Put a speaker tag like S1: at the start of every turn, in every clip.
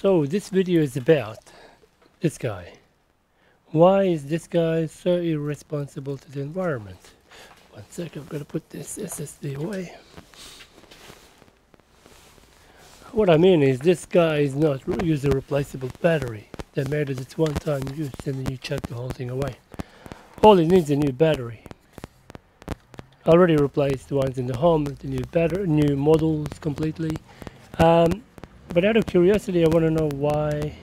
S1: So this video is about this guy. Why is this guy so irresponsible to the environment? One sec, I'm going to put this SSD away. What I mean is this guy is not using a replaceable battery. They made it its one-time use and then you chuck the whole thing away. All it needs is a new battery. I already replaced the ones in the home with the new battery, new models completely. But out of curiosity, I want to know why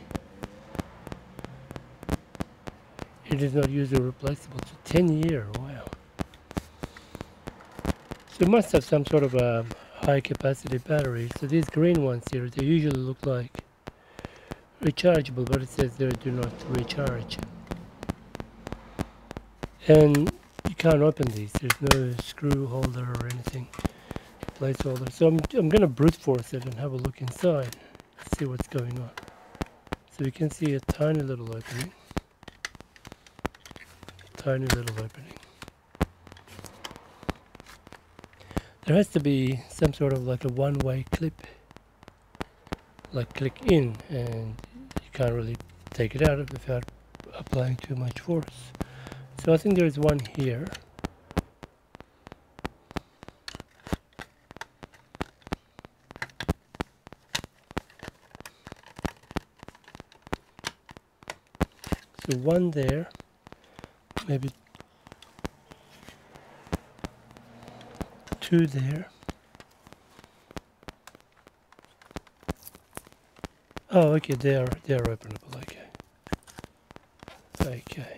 S1: it is not user replaceable. It's a 10-year, wow. So it must have some sort of a high capacity battery. So these green ones here, they usually look like rechargeable, but it says they do not recharge. And you can't open these. There's no screw holder or anything, placeholder. So I'm going to brute force it and have a look inside, see what's going on. So you can see a tiny little opening. Tiny little opening. There has to be some sort of like a one-way clip, like click in, and you can't really take it out without applying too much force. So I think there's one here. So one there, maybe two there. Oh, okay, they are openable. Okay. Okay.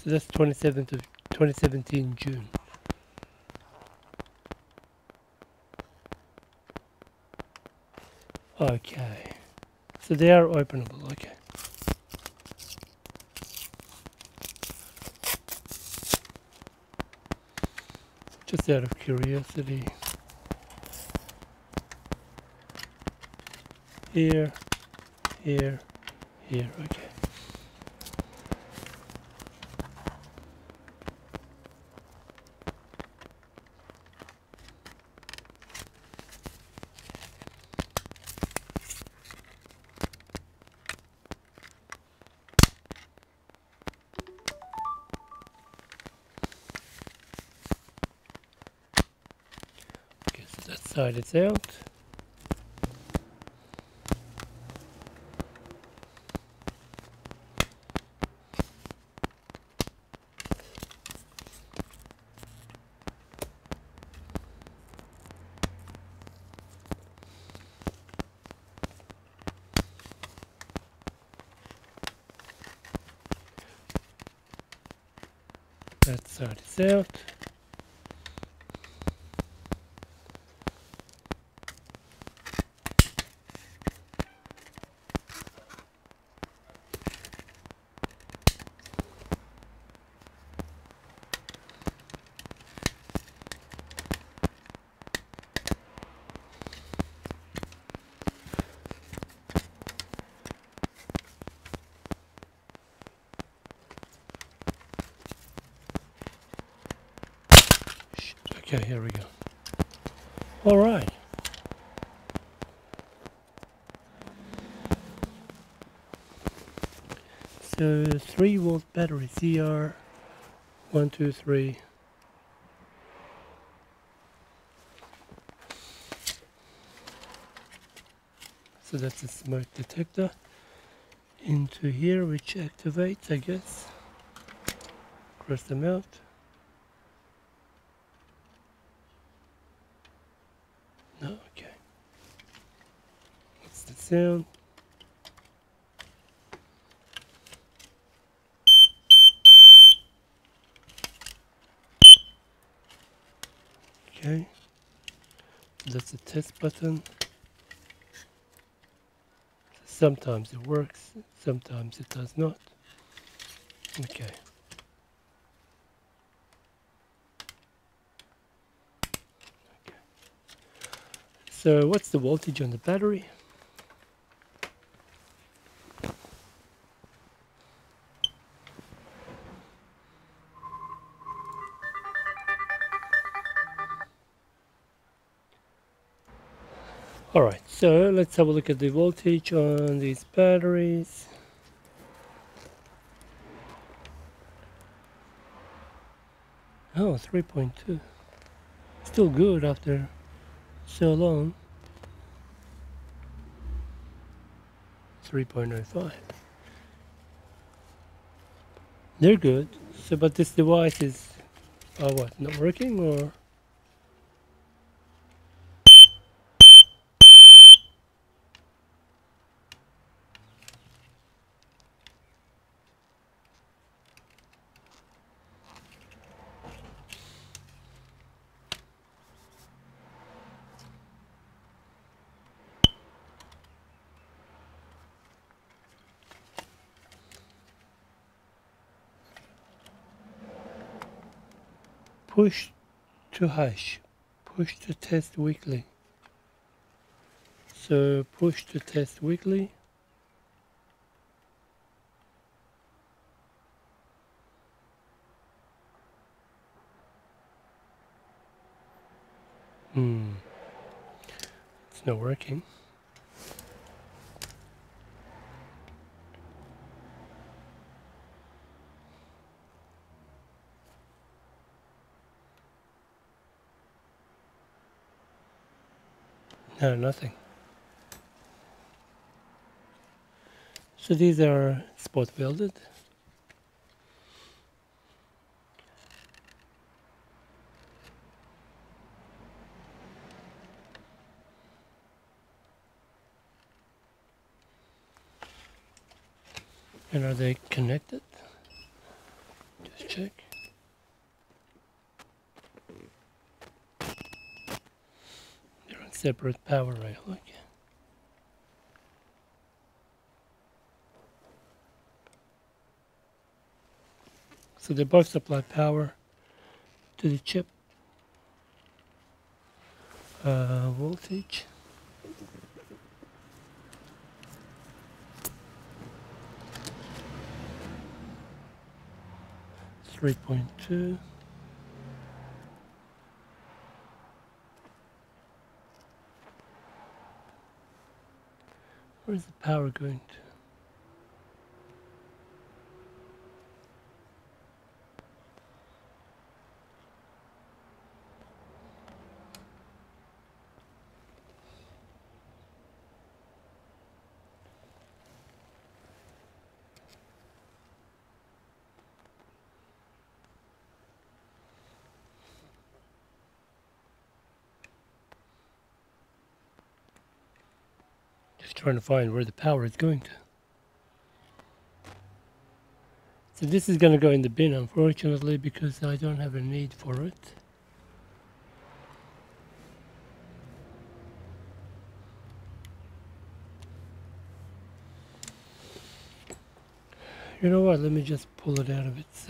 S1: So that's 27th of 2017 June. Okay. So they are openable. Okay. Just out of curiosity. Here, here, here, okay. Okay, so that side is out. That side is out. Okay, here we go. All right. So 3-volt battery CR123. So that's a smoke detector into here, which activates, I guess. Cross them out. No, okay. What's the sound? Okay. That's a test button. Sometimes it works, sometimes it does not. Okay. So what's the voltage on the battery? Alright, so let's have a look at the voltage on these batteries. Oh, 3.2. Still good after so long. 3.05. They're good. So, but this device is, what, not working or? Push to hash. Push to test weekly. So push to test weekly. It's not working. No, nothing. So these are spot welded. And are they connected? Just check. They're on separate power rail, okay. So they both supply power to the chip. Voltage. It's 3.2. Where's the power going to? Just trying to find where the power is going to. So this is going to go in the bin, unfortunately, because I don't have a need for it. You know what, let me just pull it out of its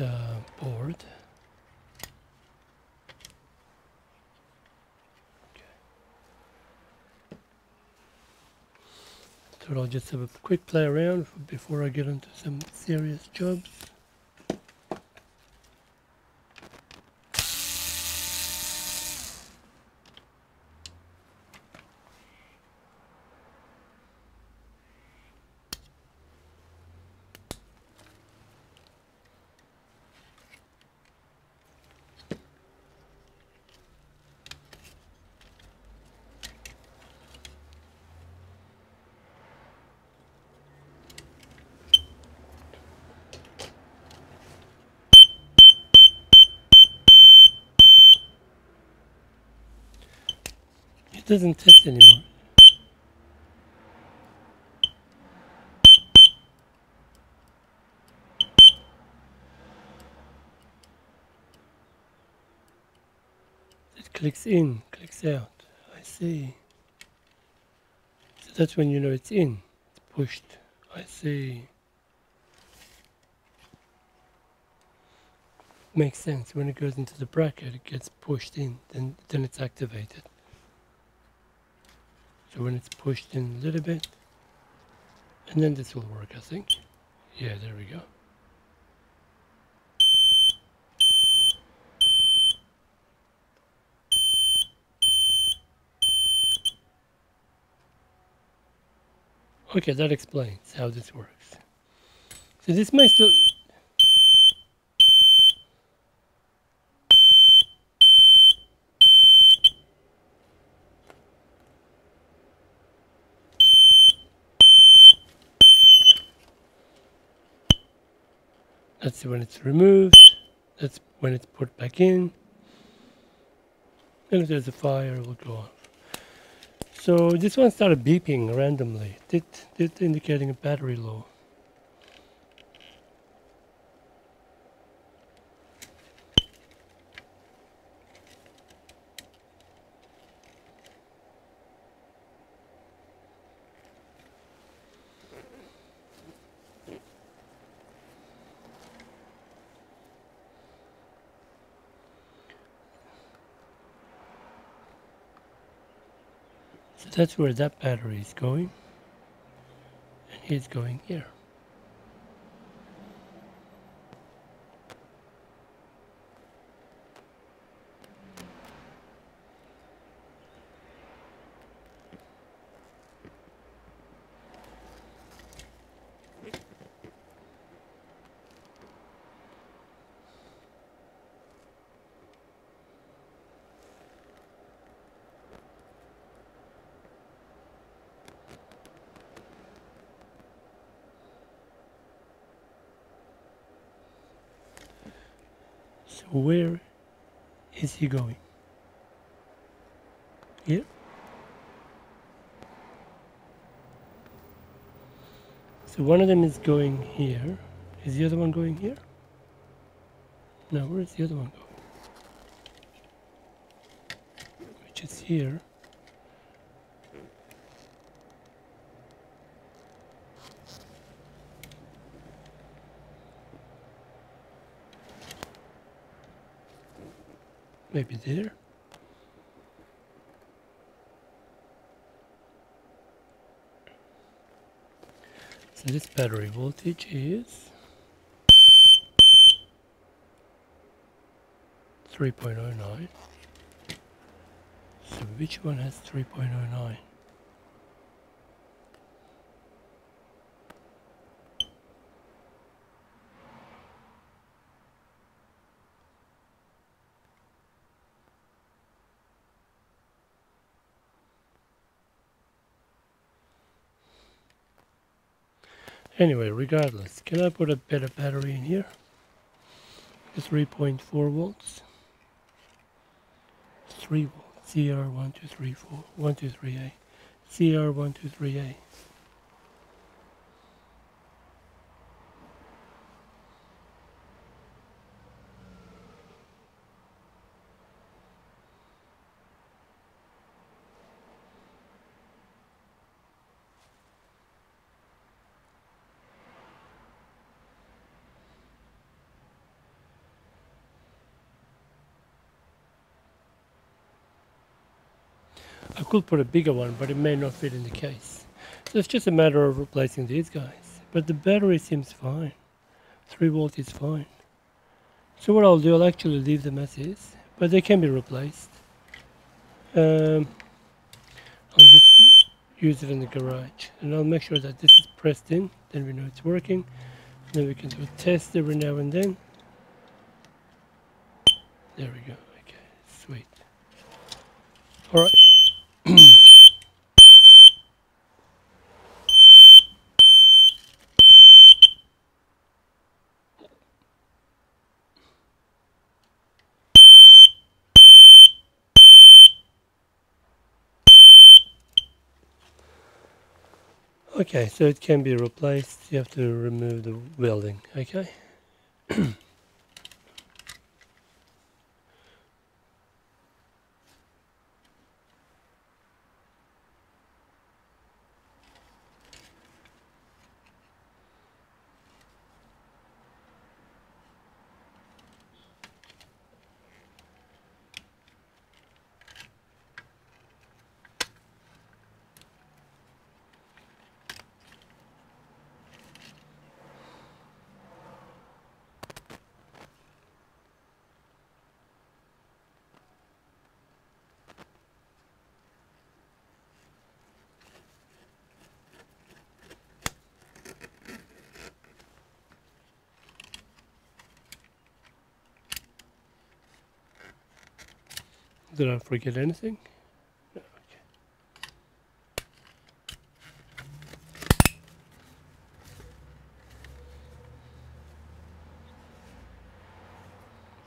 S1: board. So I'll just have a quick play around before I get into some serious jobs. It doesn't test anymore. It clicks in, clicks out. I see. So that's when you know it's in. It's pushed. I see. Makes sense. When it goes into the bracket, it gets pushed in, then it's activated. So when it's pushed in a little bit, and then this will work, I think. Yeah, there we go. Okay, that explains how this works. So this may still... That's when it's removed. That's when it's put back in. And if there's a fire, it will go off. So this one started beeping randomly, indicating a battery low. So that's where that battery is going. And he's going here. So where is he going? Here? So one of them is going here. Is the other one going here? No, where is the other one going? Which is here. Maybe there. So this battery voltage is 3.09. So which one has 3.09? Anyway, regardless, can I put a better battery in here? 3.4 volts. 3 volts. CR1234. 123A. CR123A. I could put a bigger one, but it may not fit in the case. So it's just a matter of replacing these guys. But the battery seems fine. 3 volt is fine. So what I'll do, I'll actually leave them as is, but they can be replaced. I'll just use it in the garage, and I'll make sure that this is pressed in, then we know it's working. Then we can do a test every now and then. There we go. Okay, sweet. All right. Okay, so it can be replaced. You have to remove the welding, okay? Did I forget anything? No, okay.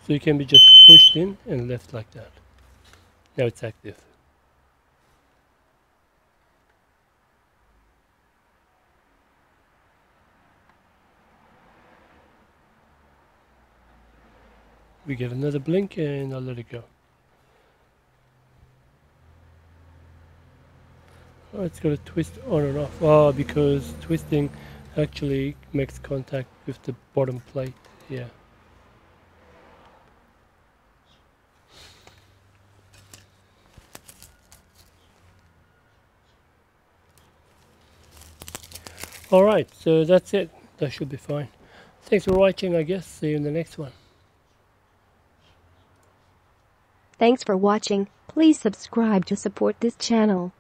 S1: So it can be just pushed in and left like that. Now it's active. We get another blink and I'll let it go. Oh, it's got a twist on and off. Oh, because twisting actually makes contact with the bottom plate. Yeah. Alright, so that's it. That should be fine. Thanks for watching, I guess. See you in the next one.
S2: Thanks for watching. Please subscribe to support this channel.